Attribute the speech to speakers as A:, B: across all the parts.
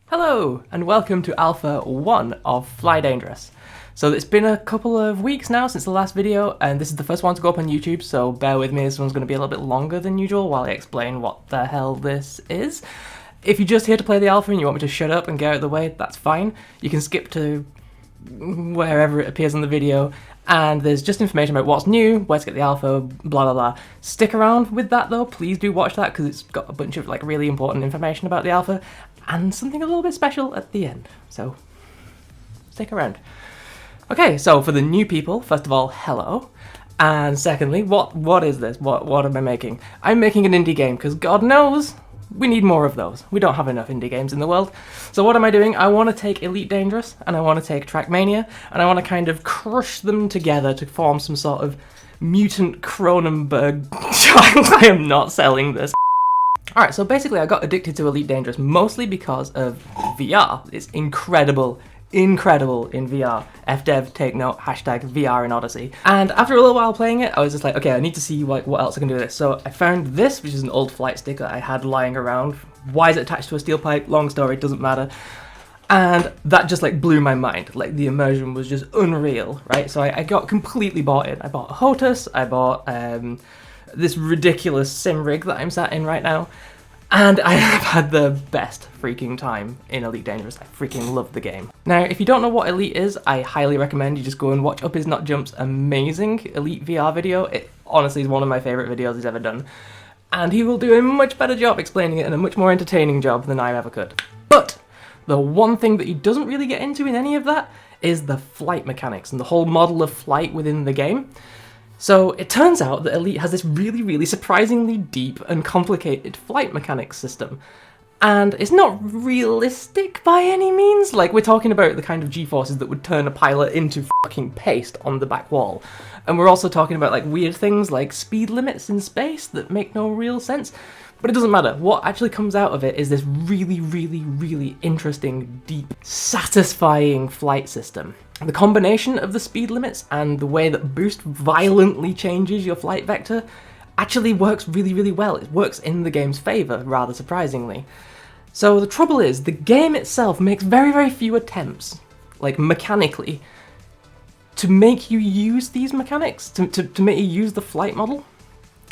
A: Hello, and welcome to Alpha 1 of Fly Dangerous. So it's been a couple of weeks now since the last video, and this is the first one to go up on YouTube, so bear with me, this one's going to be a little bit longer than usual while I explain what the hell this is. If you're just here to play the alpha and you want me to shut up and get out of the way, that's fine. You can skip to wherever it appears on the video, and there's just information about what's new, where to get the alpha, blah blah blah. Stick around with that though, please do watch that because it's got a bunch of really important information about the alpha and something a little bit special at the end, so stick around. Okay, so for the new people, first of all, hello. And secondly, what is this? What am I making? I'm making an indie game because God knows we need more of those. We don't have enough indie games in the world. So what am I doing? I want to take Elite Dangerous and I want to take Mania and I want to kind of crush them together to form some sort of mutant Cronenberg child. I am not selling this. Alright, so basically I got addicted to Elite Dangerous mostly because of VR. It's incredible in VR. FDev, take note, hashtag VR in Odyssey. And after a little while playing it, I was just like, okay, I need to see what else I can do with this. So I found this, which is an old flight stick that I had lying around. Why is it attached to a steel pipe? Long story, doesn't matter. And that just blew my mind. The immersion was just unreal, right? So I got completely bought in. I bought a HOTUS, I bought this ridiculous sim rig that I'm sat in right now. And I have had the best freaking time in Elite Dangerous. I freaking love the game. Now, if you don't know what Elite is, I highly recommend you just go and watch Up Is Not Jump's amazing Elite VR video. It honestly is one of my favourite videos he's ever done. And he will do a much better job explaining it and a much more entertaining job than I ever could. But the one thing that he doesn't really get into in any of that is the flight mechanics and the whole model of flight within the game. So it turns out that Elite has this really surprisingly deep and complicated flight mechanics system. And it's not realistic by any means. We're talking about the kind of G-forces that would turn a pilot into fucking paste on the back wall. And we're also talking about weird things like speed limits in space that make no real sense. But it doesn't matter. What actually comes out of it is this really interesting, deep, satisfying flight system. The combination of the speed limits and the way that boost violently changes your flight vector actually works really well. It works in the game's favour, rather surprisingly. So the trouble is, the game itself makes very few attempts, mechanically, to make you use these mechanics, to make you use the flight model.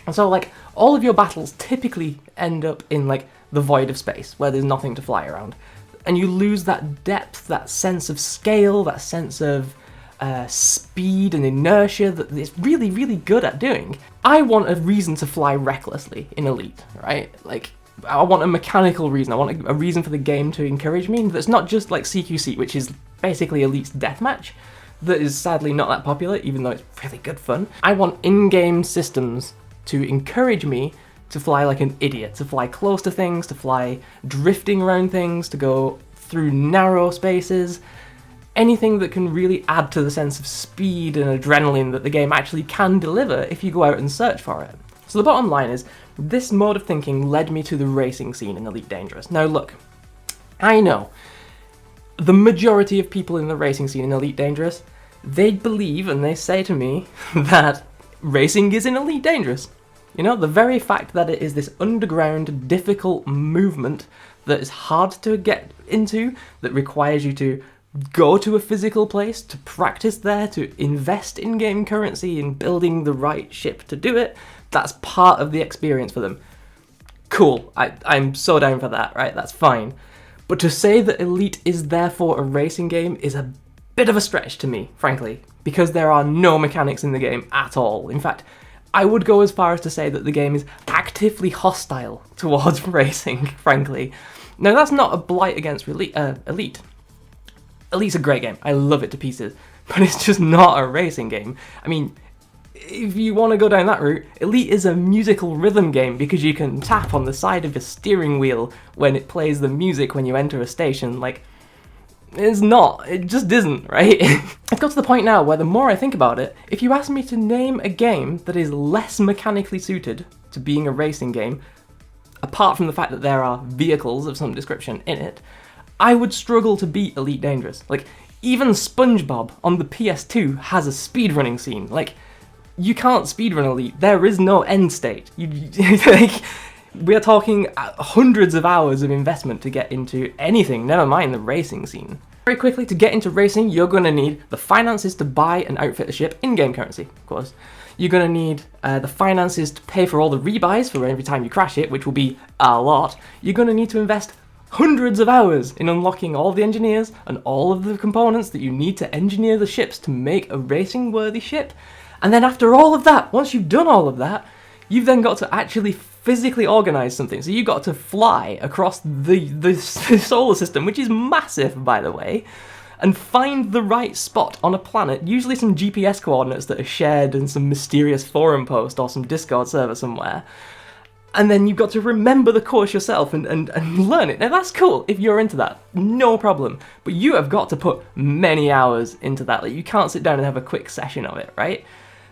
A: And so all of your battles typically end up in the void of space, where there's nothing to fly around. And you lose that depth, that sense of scale, that sense of speed and inertia that it's really good at doing. I want a reason to fly recklessly in Elite, right? I want a mechanical reason. I want a reason for the game to encourage me. That's not just CQC, which is basically Elite's deathmatch, that is sadly not that popular, even though it's really good fun. I want in-game systems to encourage me to fly like an idiot, to fly close to things, to fly drifting around things, to go through narrow spaces, anything that can really add to the sense of speed and adrenaline that the game actually can deliver if you go out and search for it. So the bottom line is, this mode of thinking led me to the racing scene in Elite Dangerous. Now look, I know the majority of people in the racing scene in Elite Dangerous, they believe and they say to me that racing is in Elite Dangerous. You know, the very fact that it is this underground, difficult movement that is hard to get into, that requires you to go to a physical place, to practice there, to invest in-game currency in building the right ship to do it, that's part of the experience for them. Cool, I'm so down for that, right? That's fine. But to say that Elite is therefore a racing game is a bit of a stretch to me, frankly, because there are no mechanics in the game at all. In fact, I would go as far as to say that the game is actively hostile towards racing, frankly. Now, that's not a blight against Elite. Elite's a great game. I love it to pieces. But it's just not a racing game. I mean, if you want to go down that route, Elite is a musical rhythm game because you can tap on the side of your steering wheel when it plays the music when you enter a station. It's not. It just isn't, right? It's got to the point now where the more I think about it, if you ask me to name a game that is less mechanically suited to being a racing game, apart from the fact that there are vehicles of some description in it, I would struggle to beat Elite Dangerous. Even SpongeBob on the PS2 has a speedrunning scene. You can't speedrun Elite. There is no end state. We are talking hundreds of hours of investment to get into anything, never mind the racing scene. Very quickly, to get into racing, you're going to need the finances to buy and outfit the ship in-game currency, of course. You're going to need the finances to pay for all the rebuys for every time you crash it, which will be a lot. You're going to need to invest hundreds of hours in unlocking all the engineers and all of the components that you need to engineer the ships to make a racing-worthy ship. And then after all of that, once you've done all of that, you've then got to actually physically organize something. So you've got to fly across the solar system, which is massive, by the way, and find the right spot on a planet, usually some GPS coordinates that are shared in some mysterious forum post or some Discord server somewhere. And then you've got to remember the course yourself and learn it. Now that's cool if you're into that, no problem. But you have got to put many hours into that. Like, you can't sit down and have a quick session of it, right?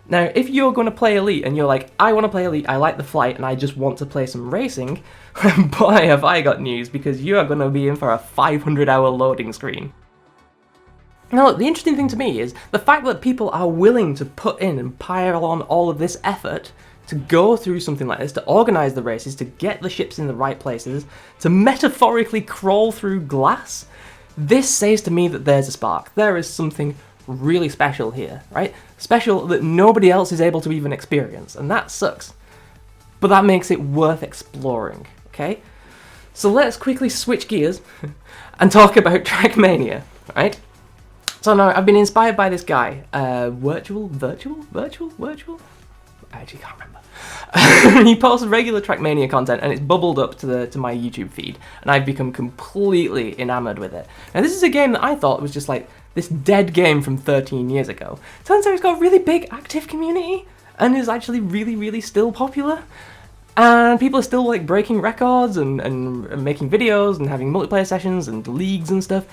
A: Now, if you're going to play Elite and you're like, I want to play Elite, I like the flight, and I just want to play some racing, boy, have I got news, because you are going to be in for a 500-hour loading screen. Now, look, the interesting thing to me is the fact that people are willing to put in and pile on all of this effort to go through something like this, to organise the races, to get the ships in the right places, to metaphorically crawl through glass. This says to me that there's a spark. There is something really special here, right? Special that nobody else is able to even experience, and that sucks. But that makes it worth exploring, okay? So let's quickly switch gears and talk about Trackmania, right? So now, I've been inspired by this guy, virtual? I actually can't remember. He posts regular Trackmania content, and it's bubbled up to my YouTube feed, and I've become completely enamored with it. Now, this is a game that I thought was just like this dead game from 13 years ago. Turns out it's got a really big active community, and is actually really, really still popular. And people are still like breaking records and making videos and having multiplayer sessions and leagues and stuff.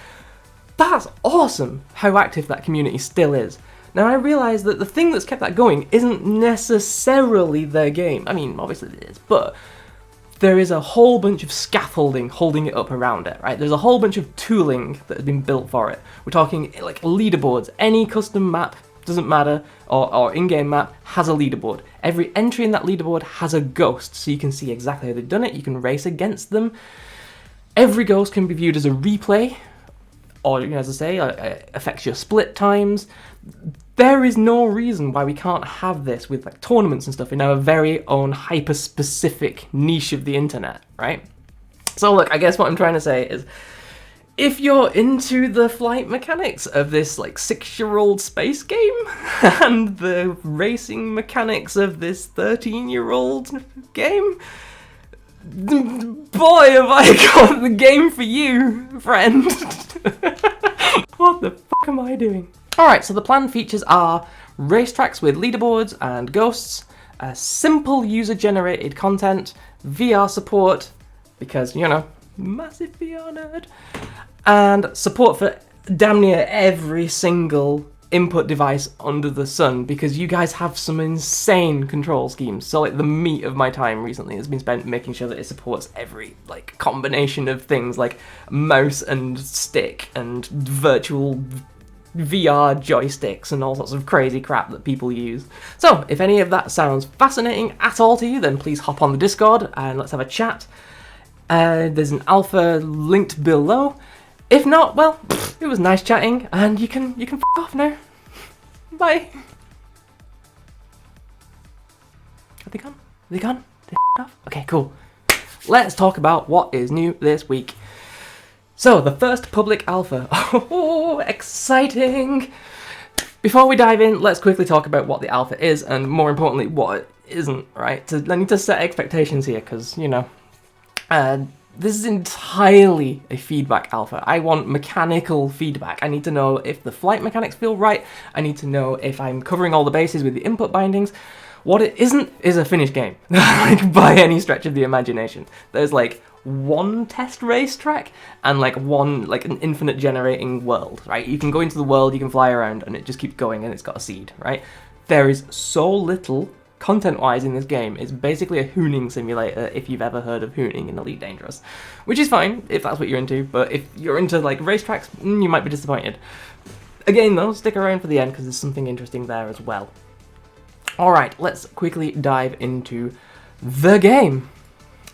A: That's awesome how active that community still is. Now, I realise that the thing that's kept that going isn't necessarily their game. I mean, obviously it is, but there is a whole bunch of scaffolding holding it up around it, right? There's a whole bunch of tooling that has been built for it. We're talking like leaderboards. Any custom map, doesn't matter, or in-game map has a leaderboard. Every entry in that leaderboard has a ghost, so you can see exactly how they've done it. You can race against them. Every ghost can be viewed as a replay, or, as I say, affects your split times. There is no reason why we can't have this with like tournaments and stuff in our very own hyper-specific niche of the internet, right? So look, I guess what I'm trying to say is, if you're into the flight mechanics of this like 6-year-old space game and the racing mechanics of this 13-year-old game, boy, have I got the game for you, friend. What the fuck am I doing? Alright, so the planned features are racetracks with leaderboards and ghosts, simple user-generated content, VR support, because, you know, massive VR nerd, and support for damn near every single input device under the sun, because you guys have some insane control schemes. So like the meat of my time recently has been spent making sure that it supports every like combination of things like mouse and stick and virtual VR joysticks and all sorts of crazy crap that people use. So if any of that sounds fascinating at all to you, then please hop on the Discord and let's have a chat. There's an alpha linked below. If not, well, it was nice chatting, and you can f*** off now. Bye. Are they gone? Are they gone? They f***ed off? Okay, cool. Let's talk about what is new this week. So, the first public alpha. Oh, exciting! Before we dive in, let's quickly talk about what the alpha is, and more importantly, what it isn't, right? I need to set expectations here, because, you know, this is entirely a feedback alpha. I want mechanical feedback. I need to know if the flight mechanics feel right. I need to know if I'm covering all the bases with the input bindings. What it isn't is a finished game, like by any stretch of the imagination. There's like one test racetrack and like an infinite generating world, right? You can go into the world, you can fly around, and it just keeps going, and it's got a seed, right? There is so little content-wise in this game. It's basically a hooning simulator, if you've ever heard of hooning in Elite Dangerous, which is fine if that's what you're into, but if you're into like racetracks, you might be disappointed. Again though, stick around for the end because there's something interesting there as well. Alright, let's quickly dive into the game.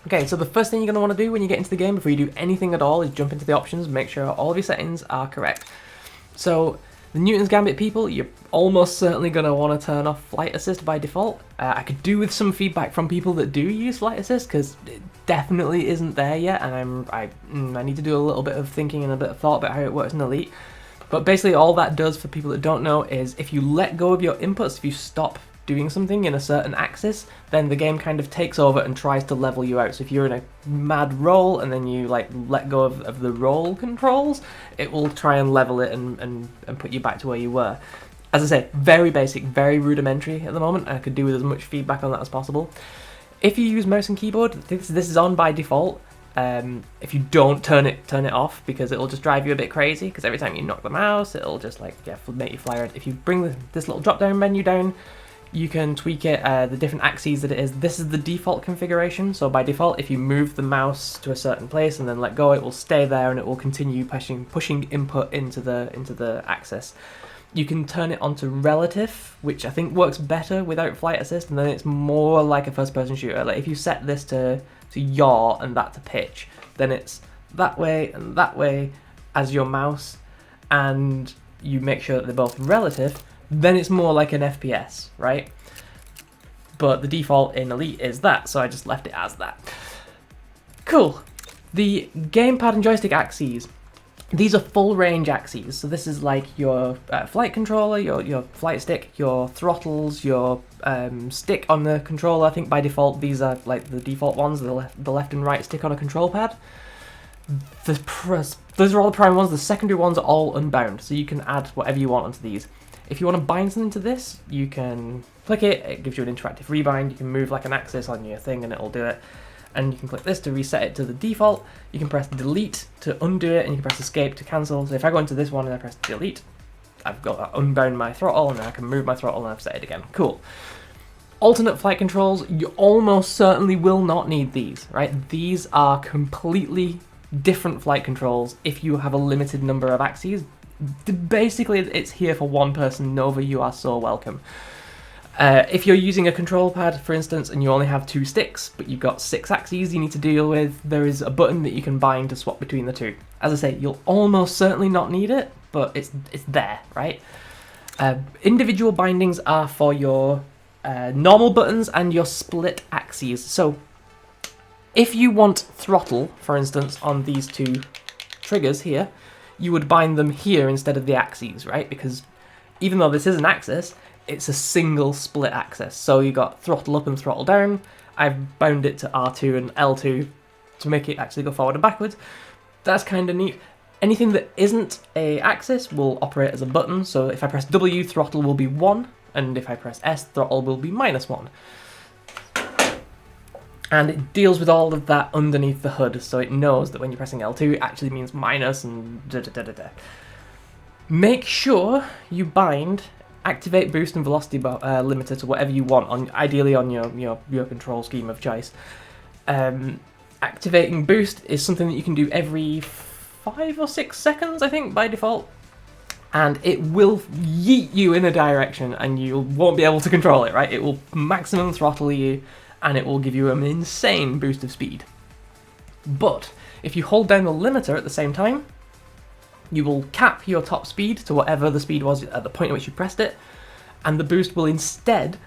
A: Okay, so the first thing you're going to want to do when you get into the game before you do anything at all is jump into the options, make sure all of your settings are correct. So the Newton's Gambit people, you're almost certainly going to want to turn off Flight Assist by default. I could do with some feedback from people that do use Flight Assist, because it definitely isn't there yet, and I need to do a little bit of thinking and a bit of thought about how it works in Elite. But basically all that does, for people that don't know, is if you let go of your inputs, if you stop doing something in a certain axis, then the game kind of takes over and tries to level you out. So if you're in a mad roll and then you like let go of the roll controls, it will try and level it and put you back to where you were. As I say, very basic, very rudimentary at the moment. I could do with as much feedback on that as possible. If you use mouse and keyboard, this is on by default. If you don't turn it off, because it'll just drive you a bit crazy, because every time you knock the mouse, it'll just like, yeah, make you fly around. If you bring this little drop down menu down, you can tweak it, the different axes that it is. This is the default configuration, so by default, if you move the mouse to a certain place and then let go, it will stay there and it will continue pushing input into the axis. You can turn it onto relative, which I think works better without Flight Assist, and then it's more like a first-person shooter. Like if you set this to yaw and that to pitch, then it's that way and that way as your mouse, and you make sure that they're both relative, then it's more like an FPS, right? But the default in Elite is that, so I just left it as that. Cool. The gamepad and joystick axes. These are full range axes, so this is like your flight controller, your flight stick, your throttles, your stick on the controller. I think by default these are like the default ones, the left and right stick on a control pad. Those are all the prime ones. The secondary ones are all unbound, so you can add whatever you want onto these. If you want to bind something to this, you can click it, it gives you an interactive rebind, you can move like an axis on your thing and it'll do it. And you can click this to reset it to the default, you can press delete to undo it, and you can press escape to cancel. So if I go into this one and I press delete, I've got unbound my throttle, and then I can move my throttle and I've set it again. Cool. Alternate flight controls, you almost certainly will not need these, right? These are completely different flight controls if you have a limited number of axes. Basically, it's here for one person. Nova, you are so welcome. If you're using a control pad, for instance, and you only have 2 sticks, but you've got 6 axes you need to deal with, there is a button that you can bind to swap between the 2. As I say, you'll almost certainly not need it, but it's there, right? Individual bindings are for your normal buttons and your split axes. So if you want throttle, for instance, on these 2 triggers here, you would bind them here instead of the axes, right? Because even though this is an axis, it's a single split axis. So you got throttle up and throttle down. I've bound it to R2 and L2 to make it actually go forward and backwards. That's kind of neat. Anything that isn't a axis will operate as a button. So if I press W, throttle will be 1, and if I press S, throttle will be -1. And it deals with all of that underneath the hood, so it knows that when you're pressing L2, it actually means minus and da-da-da-da-da. Make sure you bind activate boost and velocity limiter to whatever you want, ideally on your control scheme of choice. Activating boost is something that you can do every 5 or 6 seconds, I think, by default. And it will yeet you in a direction, and you won't be able to control it, right? It will maximum throttle you, and it will give you an insane boost of speed. But if you hold down the limiter at the same time, you will cap your top speed to whatever the speed was at the point at which you pressed it, and the boost will instead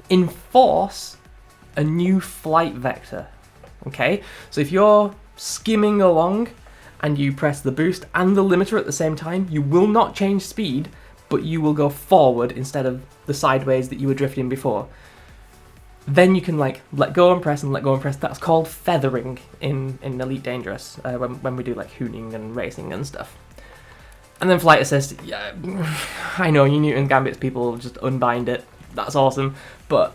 A: enforce a new flight vector. Okay, so if you're skimming along and you press the boost and the limiter at the same time, you will not change speed, but you will go forward instead of the sideways that you were drifting before. Then you can like let go and press and let go and press. That's called feathering in Elite Dangerous, when we do like hooning and racing and stuff. And then flight assist, yeah, I know you Newton Gambits people just unbind it. That's awesome, but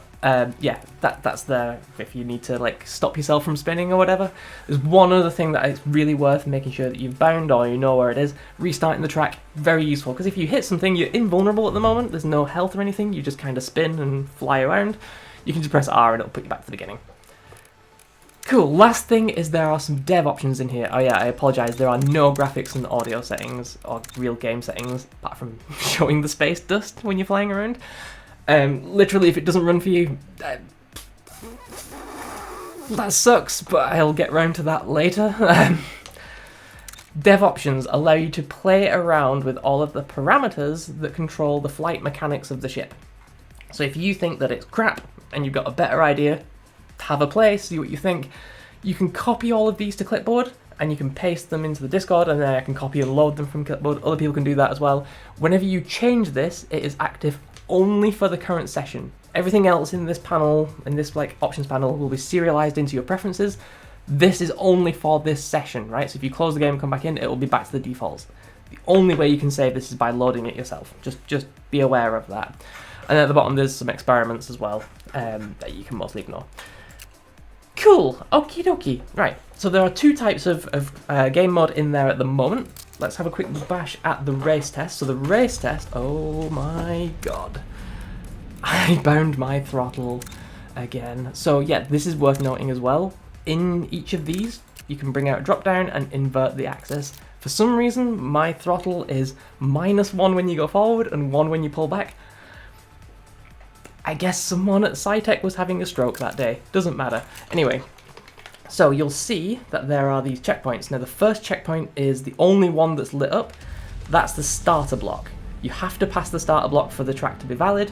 A: yeah, that's there if you need to like stop yourself from spinning or whatever. There's one other thing that is really worth making sure that you've bound or you know where it is. Restarting the track, very useful, because if you hit something, you're invulnerable at the moment. There's no health or anything. You just kind of spin and fly around. You can just press R and it'll put you back to the beginning. Cool, last thing is there are some dev options in here. Oh yeah, I apologise, there are no graphics and audio settings or real game settings, apart from showing the space dust when you're flying around. Literally, if it doesn't run for you, That sucks, but I'll get round to that later. Dev options allow you to play around with all of the parameters that control the flight mechanics of the ship. So if you think that it's crap and you've got a better idea, have a play, see what you think. You can copy all of these to clipboard and you can paste them into the Discord, and then I can copy and load them from clipboard. Other people can do that as well. Whenever you change this, it is active only for the current session. Everything else in this panel, in this like options panel, will be serialized into your preferences. This is only for this session, right? So if you close the game and come back in, it will be back to the defaults. The only way you can save this is by loading it yourself. Just be aware of that. And at the bottom there's some experiments as well that you can mostly ignore. Cool, okie dokie. Right, so there are two types of game mode in there at the moment. Let's have a quick bash at the race test. So the race test, oh my god. I bound my throttle again. So yeah, this is worth noting as well. In each of these, you can bring out drop down and invert the axis. For some reason, my throttle is -1 when you go forward and 1 when you pull back. I guess someone at SciTech was having a stroke that day. Doesn't matter. Anyway, so you'll see that there are these checkpoints. Now the first checkpoint is the only one that's lit up. That's the starter block. You have to pass the starter block for the track to be valid.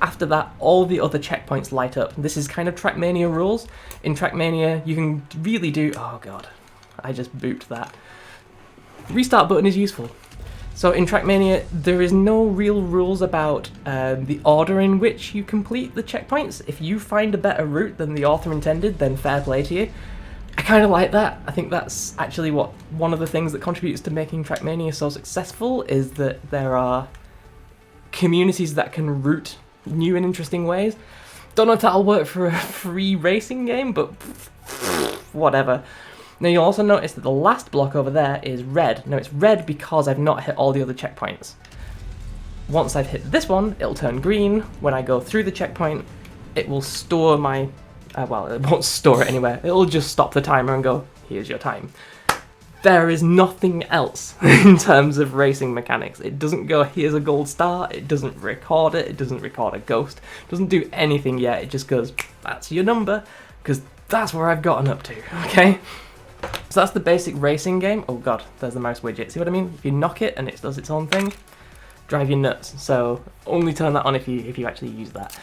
A: After that, all the other checkpoints light up. This is kind of Trackmania rules. In Trackmania, you can really do... Oh god, I just booped that. Restart button is useful. So in Trackmania, there is no real rules about the order in which you complete the checkpoints. If you find a better route than the author intended, then fair play to you. I kind of like that. I think that's actually one of the things that contributes to making Trackmania so successful, is that there are communities that can route new and interesting ways. Don't know if that'll work for a free racing game, but whatever. Now you'll also notice that the last block over there is red. Now it's red because I've not hit all the other checkpoints. Once I've hit this one, it'll turn green. When I go through the checkpoint, it will store my... well, it won't store it anywhere. It'll just stop the timer and go, here's your time. There is nothing else in terms of racing mechanics. It doesn't go, here's a gold star, it doesn't record it, it doesn't record a ghost, it doesn't do anything yet, it just goes, that's your number, because that's where I've gotten up to, okay? So that's the basic racing game. Oh god, there's the mouse widget, see what I mean? If you knock it and it does its own thing, drive you nuts. So only turn that on if you actually use that.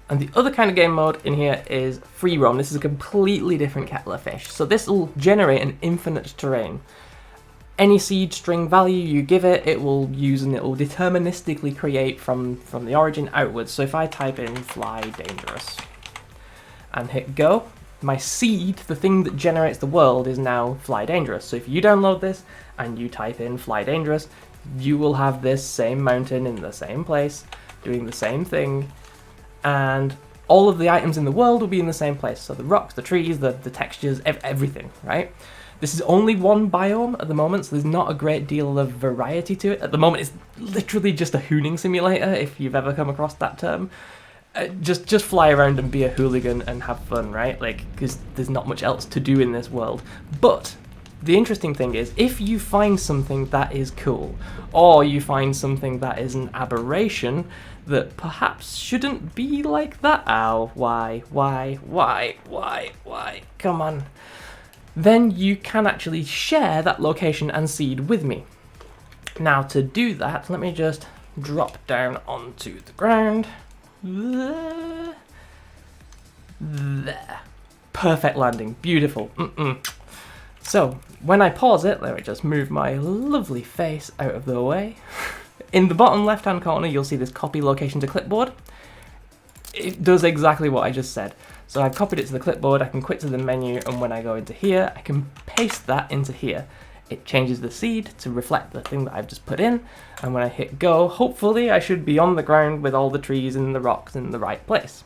A: And the other kind of game mode in here is free roam. This is a completely different kettle of fish. So this will generate an infinite terrain. Any seed string value you give it, it will use, and it will deterministically create from the origin outwards. So if I type in fly dangerous and hit go, my seed, the thing that generates the world, is now fly dangerous. So if you download this and you type in fly dangerous, you will have this same mountain in the same place, doing the same thing, and all of the items in the world will be in the same place. So the rocks, the trees, the textures, everything, right? This is only one biome at the moment, so there's not a great deal of variety to it. At the moment, it's literally just a hooning simulator, if you've ever come across that term. Just fly around and be a hooligan and have fun, right? Like, because there's not much else to do in this world. But the interesting thing is, if you find something that is cool, or you find something that is an aberration that perhaps shouldn't be like that, ow, why, come on, then you can actually share that location and seed with me. Now to do that, let me just drop down onto the ground. There. Perfect landing, beautiful. So, when I pause it, let me just move my lovely face out of the way. In the bottom left hand corner, you'll see this copy location to clipboard. It does exactly what I just said. So I've copied it to the clipboard, I can quit to the menu, and when I go into here, I can paste that into here. It changes the seed to reflect the thing that I've just put in, and when I hit go, hopefully I should be on the ground with all the trees and the rocks in the right place.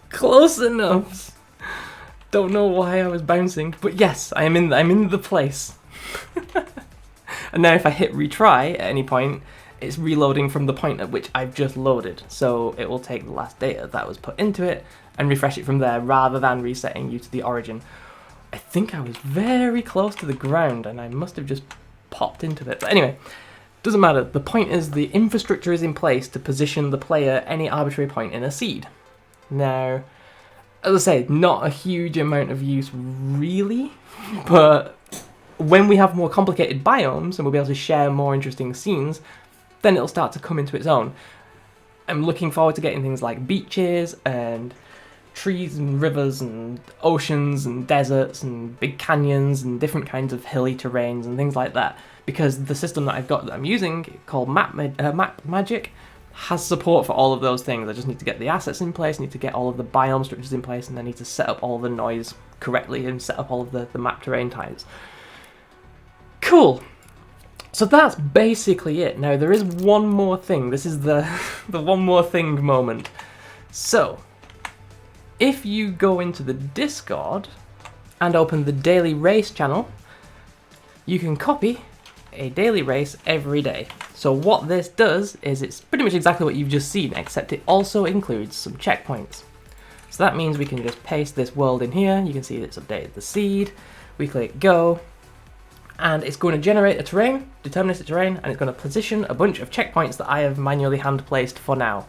A: Close enough! Don't know why I was bouncing, but yes, I'm in the place. And now if I hit retry at any point, it's reloading from the point at which I've just loaded. So it will take the last data that was put into it and refresh it from there, rather than resetting you to the origin. I think I was very close to the ground and I must have just popped into it. But anyway, Doesn't matter, the point is the infrastructure is in place to position the player any arbitrary point in a seed. Now, as I say, not a huge amount of use really, but when we have more complicated biomes and we'll be able to share more interesting scenes, then it'll start to come into its own. I'm looking forward to getting things like beaches and trees and rivers and oceans and deserts and big canyons and different kinds of hilly terrains and things like that, because the system that I've got that I'm using, called Map Magic, has support for all of those things. I just need to get the assets in place, need to get all of the biome structures in place, and I need to set up all the noise correctly and set up all of the map terrain types. Cool. So that's basically it. Now there is one more thing. This is the one more thing moment. So if you go into the Discord and open the daily race channel, you can copy a daily race every day. So what this does is it's pretty much exactly what you've just seen, except it also includes some checkpoints. So that means we can just paste this world in here. You can see it's updated the seed. We click go, and it's going to generate a terrain, deterministic terrain, and it's going to position a bunch of checkpoints that I have manually hand placed for now.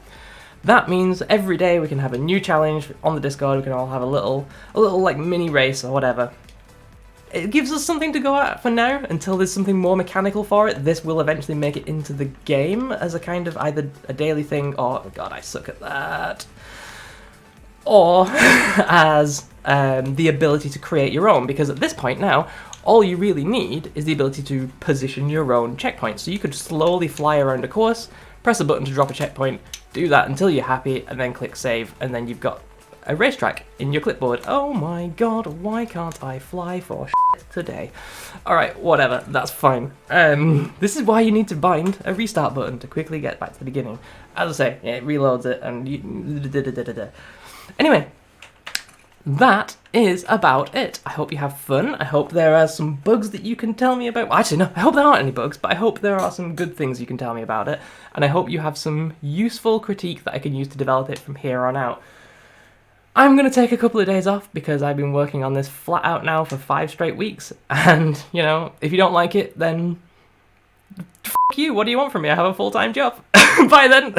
A: That means every day we can have a new challenge on the Discord. We can all have a little like mini race or whatever. It gives us something to go at for now until there's something more mechanical for it. This will eventually make it into the game as a kind of either a daily thing or, oh god, I suck at that, or as the ability to create your own, because at this point now, all you really need is the ability to position your own checkpoints. So you could slowly fly around a course, press a button to drop a checkpoint, do that until you're happy, and then click save, and then you've got a racetrack in your clipboard. Oh my god, why can't I fly for shit today? Alright, whatever, that's fine. This is why you need to bind a restart button to quickly get back to the beginning. As I say, it reloads it and you... Anyway, that is about it. I hope you have fun. I hope there are some bugs that you can tell me about. Well, actually, no, I hope there aren't any bugs, but I hope there are some good things you can tell me about it. And I hope you have some useful critique that I can use to develop it from here on out. I'm going to take a couple of days off because I've been working on this flat out now for 5 straight weeks. And, you know, if you don't like it, then f*** you. What do you want from me? I have a full-time job. Bye then.